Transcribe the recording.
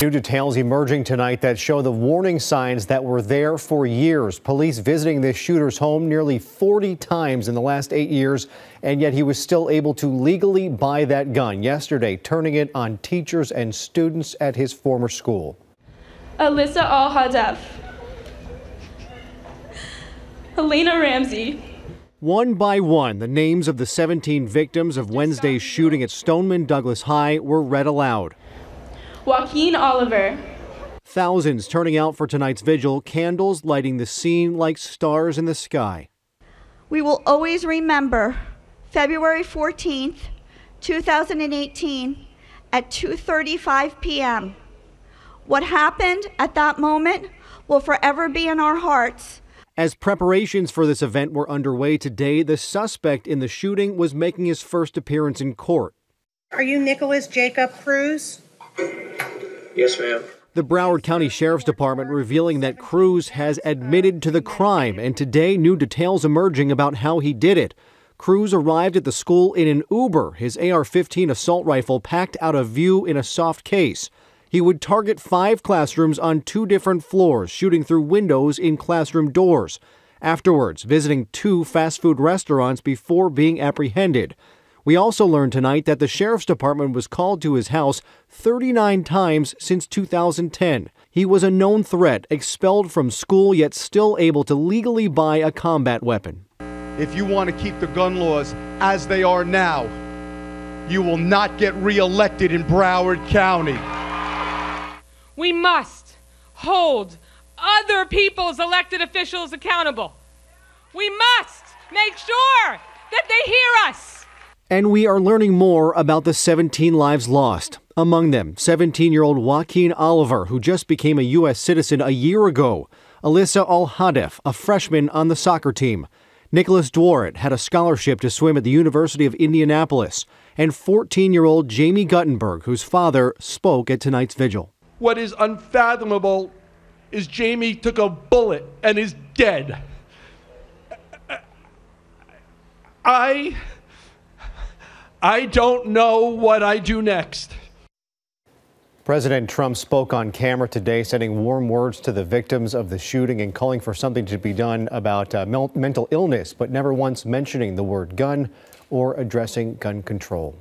New details emerging tonight that show the warning signs that were there for years. Police visiting this shooter's home nearly 40 times in the last 8 years, and yet he was still able to legally buy that gun yesterday, turning it on teachers and students at his former school. Alyssa Al-Hadaf, Helena Ramsey. One by one, the names of the 17 victims of Wednesday's shooting at Stoneman Douglas High were read aloud. Joaquin Oliver. Thousands turning out for tonight's vigil, candles lighting the scene like stars in the sky. We will always remember February 14th, 2018 at 2:35 p.m. What happened at that moment will forever be in our hearts. As preparations for this event were underway today, the suspect in the shooting was making his first appearance in court. Are you Nicholas Jacob Cruz? Yes, ma'am. The Broward County Sheriff's Department revealing that Cruz has admitted to the crime, and today new details emerging about how he did it. Cruz arrived at the school in an Uber, his AR-15 assault rifle packed out of view in a soft case. He would target 5 classrooms on 2 different floors, shooting through windows in classroom doors. Afterwards, visiting 2 fast food restaurants before being apprehended. We also learned tonight that the Sheriff's Department was called to his house 39 times since 2010. He was a known threat, expelled from school, yet still able to legally buy a combat weapon. If you want to keep the gun laws as they are now, you will not get reelected in Broward County. We must hold other people's elected officials accountable. We must make sure that they hear us. And we are learning more about the 17 lives lost. Among them, 17-year-old Joaquin Oliver, who just became a U.S. citizen a year ago. Alyssa Al-Hadaf, a freshman on the soccer team. Nicholas Dworet had a scholarship to swim at the University of Indianapolis. And 14-year-old Jamie Guttenberg, whose father spoke at tonight's vigil. What is unfathomable is Jamie took a bullet and is dead. I don't know what I do next. President Trump spoke on camera today, sending warm words to the victims of the shooting and calling for something to be done about mental illness, but never once mentioning the word gun or addressing gun control.